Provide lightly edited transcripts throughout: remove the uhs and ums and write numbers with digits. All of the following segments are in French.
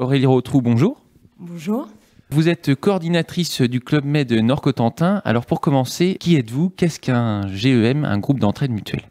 Aurélie Rotrou, bonjour. Bonjour. Vous êtes coordinatrice du Club Med Nord-Cotentin. Alors pour commencer, qui êtes-vous? Qu'est-ce qu'un GEM, un groupe d'entraide mutuelle?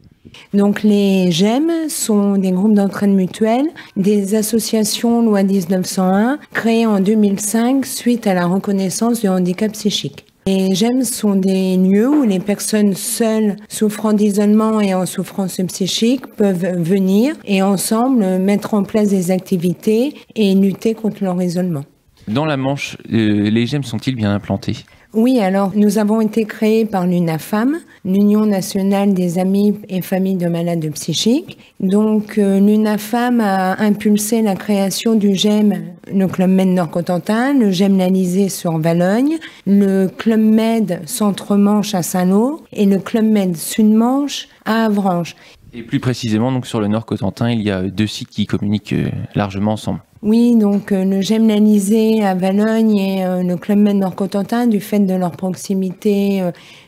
Donc les GEM sont des groupes d'entraide mutuelle, des associations loi 1901 créées en 2005 suite à la reconnaissance du handicap psychique. Les GEM sont des lieux où les personnes seules souffrant d'isolement et en souffrance psychique peuvent venir et ensemble mettre en place des activités et lutter contre leur isolement. Dans la Manche, les GEM sont-ils bien implantés? Oui, alors nous avons été créés par l'UNAFAM, l'Union nationale des amis et familles de malades psychiques. Donc l'UNAFAM a impulsé la création du GEM, le Club Med Nord-Cotentin, le GEM L'Alizé sur Valogne, le Club Med Centre-Manche à Saint-Lô et le Club Med Sud-Manche à Avranches. Et plus précisément, donc sur le Nord-Cotentin, il y a 2 sites qui communiquent largement ensemble. Oui, donc le GEM L'Alizé à Valogne et le Club Med Nord-Cotentin, du fait de leur proximité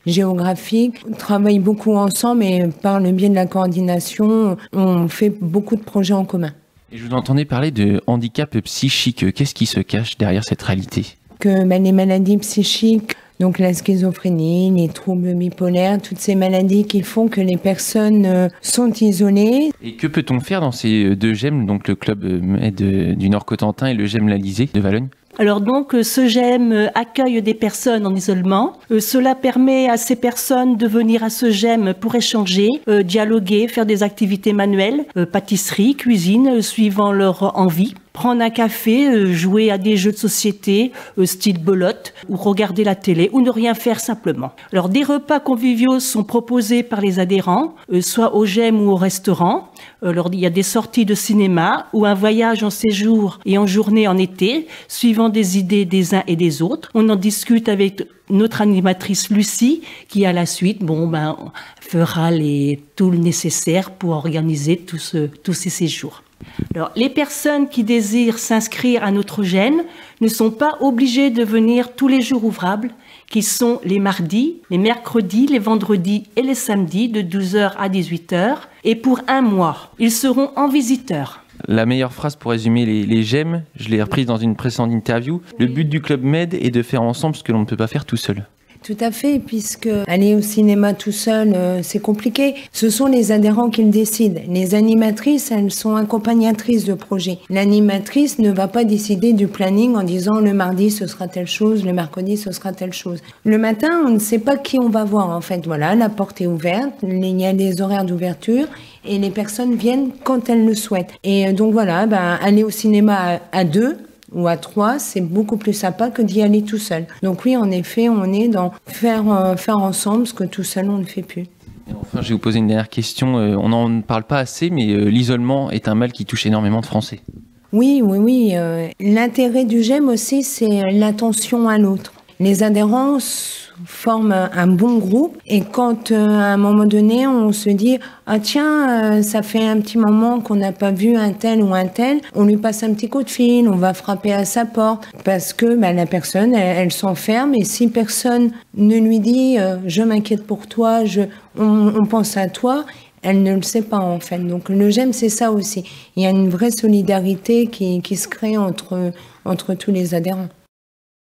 géographique, travaillent beaucoup ensemble et par le biais de la coordination, on fait beaucoup de projets en commun. Et je vous entendais parler de handicap psychique. Qu'est-ce qui se cache derrière cette réalité? Les maladies psychiques, donc la schizophrénie, les troubles bipolaires, toutes ces maladies qui font que les personnes sont isolées. Et que peut-on faire dans ces 2 GEM, donc le Club Med du Nord-Cotentin et le GEM L'Alizé de Valogne? Alors donc ce GEM accueille des personnes en isolement. Cela permet à ces personnes de venir à ce GEM pour échanger, dialoguer, faire des activités manuelles, pâtisserie, cuisine, suivant leur envie. Prendre un café, jouer à des jeux de société, style belote, ou regarder la télé, ou ne rien faire simplement. Alors des repas conviviaux sont proposés par les adhérents, soit au GEM ou au restaurant. Alors il y a des sorties de cinéma, ou un voyage en séjour et en journée en été, suivant des idées des uns et des autres. On en discute avec notre animatrice Lucie, qui à la suite, fera tout le nécessaire pour organiser tous ces séjours. Alors, les personnes qui désirent s'inscrire à notre GEM ne sont pas obligées de venir tous les jours ouvrables, qui sont les mardis, les mercredis, les vendredis et les samedis de 12h à 18h, et pour 1 mois. Ils seront en visiteur. La meilleure phrase pour résumer les GEM, je l'ai reprise dans une précédente interview, le but du Club Med est de faire ensemble ce que l'on ne peut pas faire tout seul. Tout à fait, puisque aller au cinéma tout seul, c'est compliqué. Ce sont les adhérents qui le décident. Les animatrices, elles sont accompagnatrices de projets. L'animatrice ne va pas décider du planning en disant le mardi ce sera telle chose, le mercredi ce sera telle chose. Le matin, on ne sait pas qui on va voir en fait. Voilà, la porte est ouverte, il y a des horaires d'ouverture et les personnes viennent quand elles le souhaitent. Et donc voilà, aller au cinéma à 2 ou à 3, c'est beaucoup plus sympa que d'y aller tout seul. Donc oui, en effet, on est dans faire ensemble ce que tout seul, on ne fait plus. Et enfin, je vais vous poser une dernière question. On n'en parle pas assez, mais l'isolement est un mal qui touche énormément de Français. Oui. L'intérêt du GEM aussi, c'est l'attention à l'autre. Les adhérents forment un bon groupe et quand à un moment donné on se dit ah tiens ça fait un petit moment qu'on n'a pas vu un tel ou un tel, on lui passe un petit coup de fil, on va frapper à sa porte parce que la personne elle s'enferme et si personne ne lui dit je m'inquiète pour toi, on pense à toi, elle ne le sait pas en fait. Donc le GEM c'est ça aussi, il y a une vraie solidarité qui se crée entre tous les adhérents.